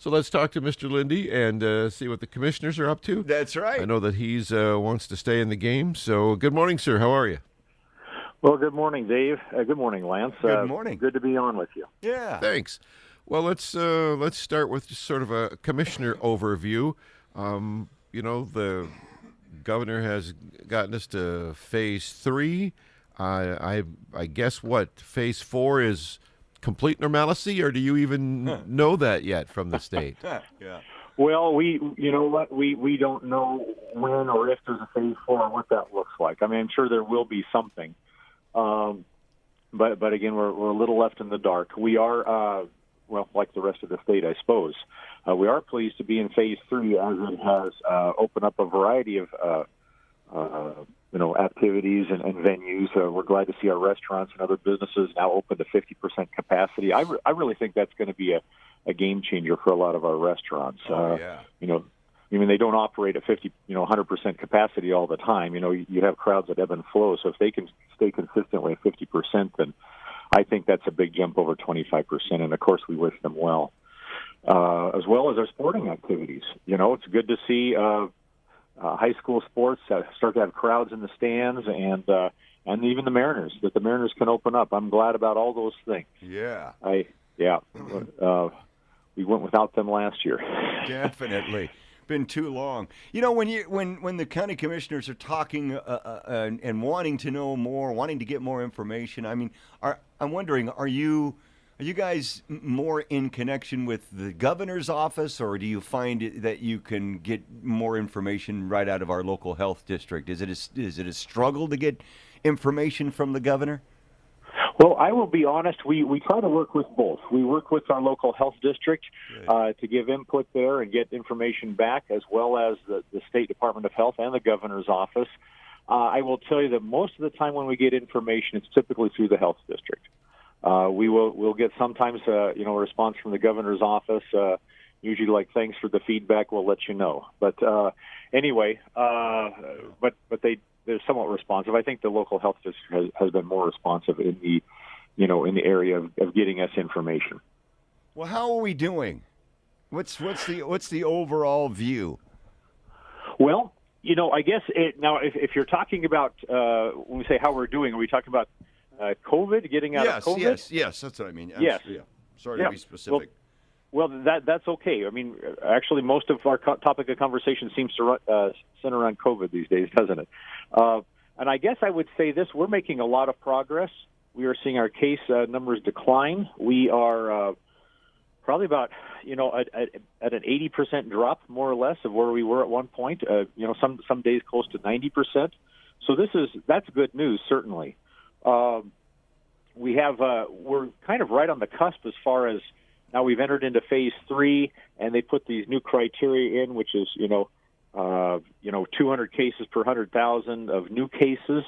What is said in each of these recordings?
So let's talk to Mr. Linde and see what the commissioners are up to. That's right. I know that he's wants to stay in the game. So good morning, sir. How are you? Well, good morning, Dave. Good morning, Lance. Good morning. Good to be on with you. Yeah. Thanks. Well, let's start with just sort of a commissioner overview. The governor has gotten us to phase 3. I guess what phase 4 is complete normalcy, or do you even know that yet from the state? Yeah. Well, we don't know when or if there's a phase 4 and what that looks like. I mean, I'm sure there will be something, but again, we're a little left in the dark. We are, like the rest of the state, I suppose. We are pleased to be in phase 3 as it has opened up a variety of activities and venues. We're glad to see our restaurants and other businesses now open to 50% capacity. I really think that's going to be a game changer for a lot of our restaurants. Yeah. They don't operate at 100% capacity all the time. You have crowds that ebb and flow. So if they can stay consistently at 50%, then I think that's a big jump over 25%. And of course, we wish them well, as well as our sporting activities. It's good to see high school sports start to have crowds in the stands, and even the Mariners, that the Mariners can open up. I'm glad about all those things. Yeah. We went without them last year. Definitely. Been too long. When the county commissioners are talking and wanting to know more, wanting to get more information, I'm wondering, are you guys more in connection with the governor's office, or do you find that you can get more information right out of our local health district? Is it a struggle to get information from the governor? Well, I will be honest, we try to work with both. We work with our local health district to give input there and get information back, as well as the State Department of Health and the governor's office. I will tell you that most of the time when we get information, it's typically through the health district. We'll get sometimes a response from the governor's office, usually like, thanks for the feedback, we'll let you know. But anyway, but they're somewhat responsive. I think the local health district has been more responsive in the area of getting us information. Well, how are we doing? What's the overall view? Well, I guess now if you're talking about when we say how we're doing, are we talking about COVID, getting out of COVID? Yes, that's what I mean. Yes. Sorry to be specific. Well, that's okay. I mean, actually, most of our topic of conversation seems to center around COVID these days, doesn't it? And I guess I would say this: we're making a lot of progress. We are seeing our case numbers decline. We are probably about at an 80% drop, more or less, of where we were at one point. Some days close to 90%. So that's good news, certainly. We're kind of right on the cusp as far as now we've entered into phase 3, and they put these new criteria in, which is 200 cases per 100,000 of new cases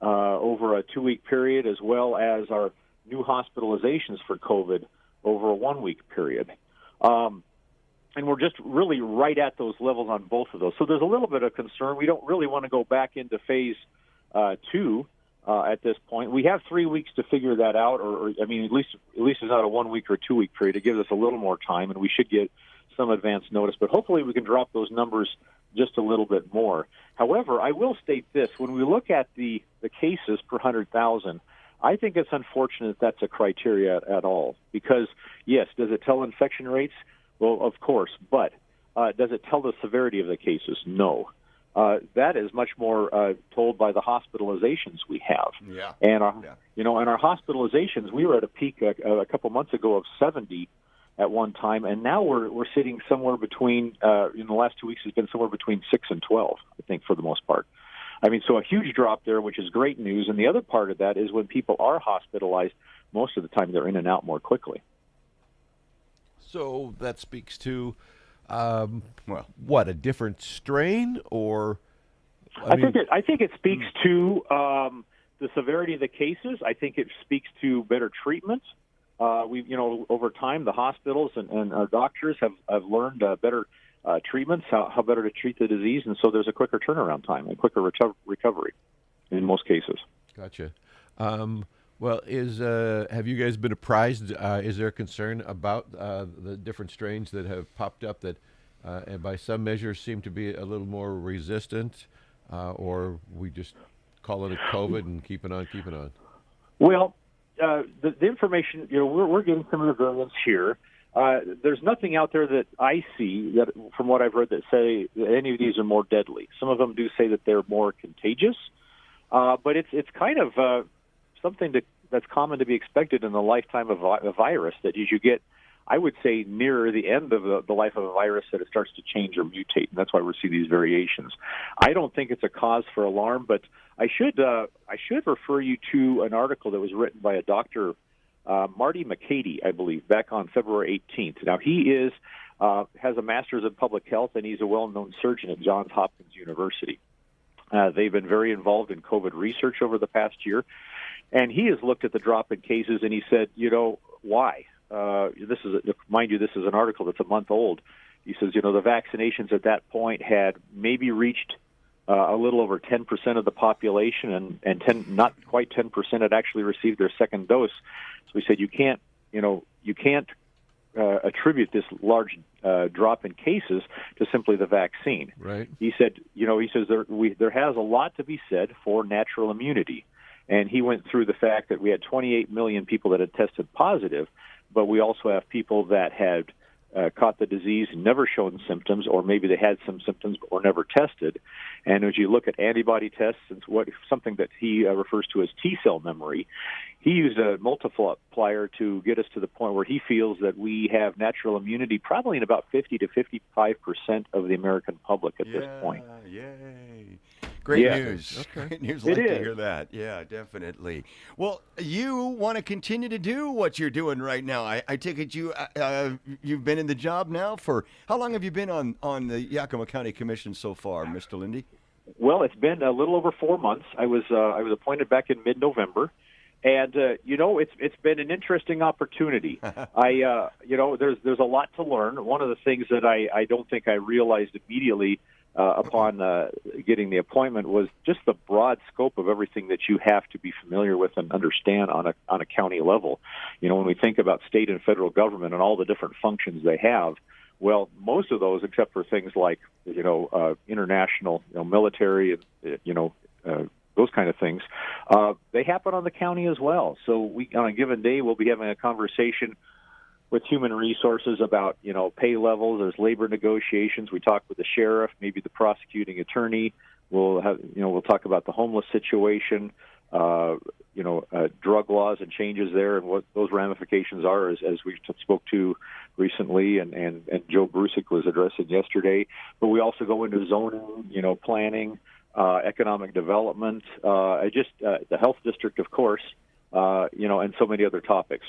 over a 2-week period, as well as our new hospitalizations for COVID over a 1-week period. And we're just really right at those levels on both of those. So there's a little bit of concern. We don't really want to go back into phase 2 at this point. We have 3 weeks to figure that out, or at least it's not a 1-week or 2-week period. It gives us a little more time, and we should get some advance notice. But hopefully we can drop those numbers just a little bit more. However, I will state this. When we look at the cases per 100,000, I think it's unfortunate that's a criteria at all. Because, yes, does it tell infection rates? Well, of course. But does it tell the severity of the cases? No. That is much more told by the hospitalizations we have. Yeah. And our hospitalizations, we were at a peak a couple months ago of 70 at one time, and now we're sitting somewhere between in the last 2 weeks has been somewhere between 6 and 12, I think, for the most part. So a huge drop there, which is great news. And the other part of that is when people are hospitalized, most of the time they're in and out more quickly. So that speaks to what, a different strain, or I think it speaks to the severity of the cases. I think it speaks to better treatment. Over time, the hospitals and our doctors have learned better treatments, how better to treat the disease, and so there's a quicker turnaround time and quicker recovery in most cases. Gotcha. Well, have you guys been apprised? Is there concern about the different strains that have popped up that, and by some measures, seem to be a little more resistant, or we just calling it COVID and keeping on keeping on? Well, the information, we're getting some of the variants here. There's nothing out there that I see that, from what I've read, that say that any of these are more deadly. Some of them do say that they're more contagious, but it's kind of something that's common to be expected in the lifetime of a virus. That as you get, I would say, nearer the end of the life of a virus, that it starts to change or mutate, and that's why we see these variations. I don't think it's a cause for alarm, but I should refer you to an article that was written by a doctor, Marty McCady, I believe, back on February 18th. Now, he has a master's in public health, and he's a well-known surgeon at Johns Hopkins University. They've been very involved in COVID research over the past year, and he has looked at the drop in cases, and he said, why? Mind you, this is an article that's a month old. He says, the vaccinations at that point had maybe reached a little over 10% of the population, and not quite 10% had actually received their second dose. So he said, you can't attribute this large drop in cases to simply the vaccine. Right. He said, there has a lot to be said for natural immunity. And he went through the fact that we had 28 million people that had tested positive, but we also have people that had caught the disease and never shown symptoms, or maybe they had some symptoms but were never tested. And as you look at antibody tests, and something that he refers to as T-cell memory, he used a multiplier to get us to the point where he feels that we have natural immunity probably in about 50 to 55% of the American public at this point. Yay. Great news. Okay. Great news. Like to hear that. Yeah, definitely. Well, you want to continue to do what you're doing right now. I take it you've been in the job now for, how long have you been on the Yakima County Commission so far, Mr. Linde? Well, it's been a little over 4 months. I was appointed back in mid-November. And it's been an interesting opportunity. There's a lot to learn. One of the things that I don't think I realized immediately upon getting the appointment was just the broad scope of everything that you have to be familiar with and understand on a county level. When we think about state and federal government and all the different functions they have, well, most of those, except for things like international, military, those kind of things, they happen on the county as well. So on a given day, we'll be having a conversation with human resources about, pay levels. There's labor negotiations. We talk with the sheriff, maybe the prosecuting attorney. We'll talk about the homeless situation, drug laws and changes there, and what those ramifications are, as we spoke to recently, and Joe Brusick was addressing yesterday. But we also go into zoning, planning, economic development, the health district, of course, and so many other topics.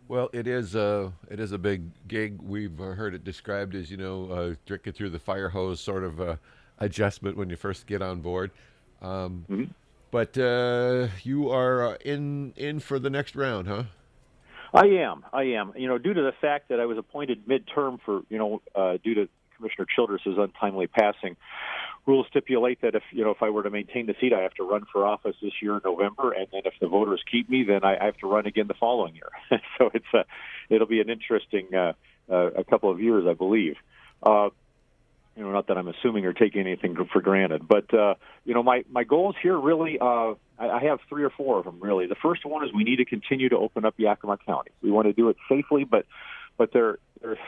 Well, it is a big gig. We've heard it described as drinking through the fire hose sort of adjustment when you first get on board. But you are in for the next round, huh? I am. Due to the fact that I was appointed midterm for due to Commissioner Childress's untimely passing, rules stipulate that if I were to maintain the seat, I have to run for office this year in November, and then if the voters keep me, then I have to run again the following year. So it'll be an interesting a couple of years, I believe. Not that I'm assuming or taking anything for granted, but my goals here really, I have 3 or 4 of them really. The first one is we need to continue to open up Yakima County. We want to do it safely, but there is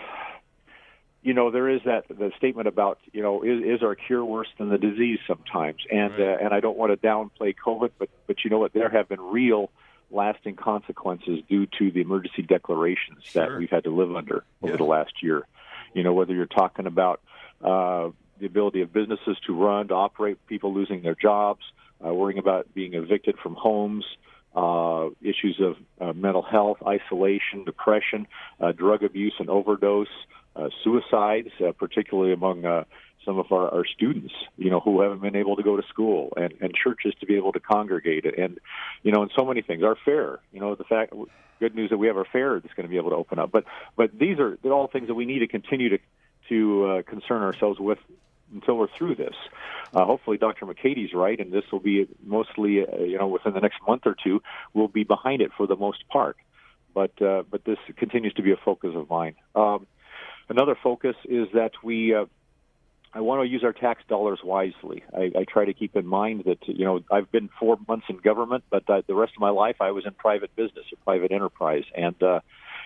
the statement about, is our cure worse than the disease sometimes? And right. And I don't want to downplay COVID, but you know what? There have been real lasting consequences due to the emergency declarations that we've had to live under over the last year. Whether you're talking about the ability of businesses to run, to operate, people losing their jobs, worrying about being evicted from homes, issues of mental health, isolation, depression, drug abuse and overdose, suicides, particularly among some of our students, who haven't been able to go to school, and churches to be able to congregate, and and so many things. Our fair, good news that we have our fair that's going to be able to open up. But they're all things that we need to continue to concern ourselves with until we're through this. Hopefully, Dr. McCady's right, and this will be mostly, within the next month or two, we'll be behind it for the most part. But this continues to be a focus of mine. Another focus is that I want to use our tax dollars wisely. I try to keep in mind that, I've been 4 months in government, but the rest of my life I was in private business or private enterprise. And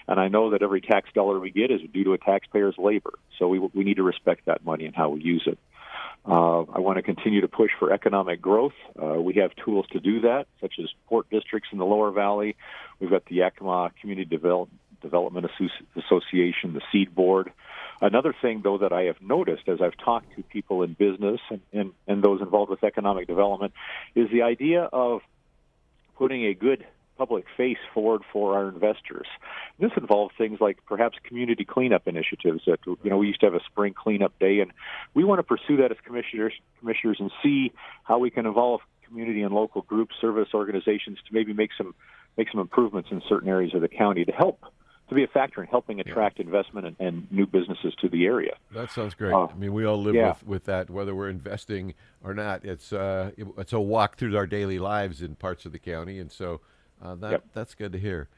I know that every tax dollar we get is due to a taxpayer's labor. So we need to respect that money and how we use it. I want to continue to push for economic growth. We have tools to do that, such as port districts in the Lower Valley. We've got the Yakima Community Development Association, the Seed Board. Another thing, though, that I have noticed as I've talked to people in business and those involved with economic development is the idea of putting a good public face forward for our investors. This involves things like perhaps community cleanup initiatives. That we used to have a spring cleanup day, and we want to pursue that as commissioners and see how we can involve community and local groups, service organizations to maybe make some improvements in certain areas of the county to be a factor in helping attract investment and new businesses to the area. That sounds great. I mean, we all live with that, whether we're investing or not. It's a walk through our daily lives in parts of the county, and so that's good to hear.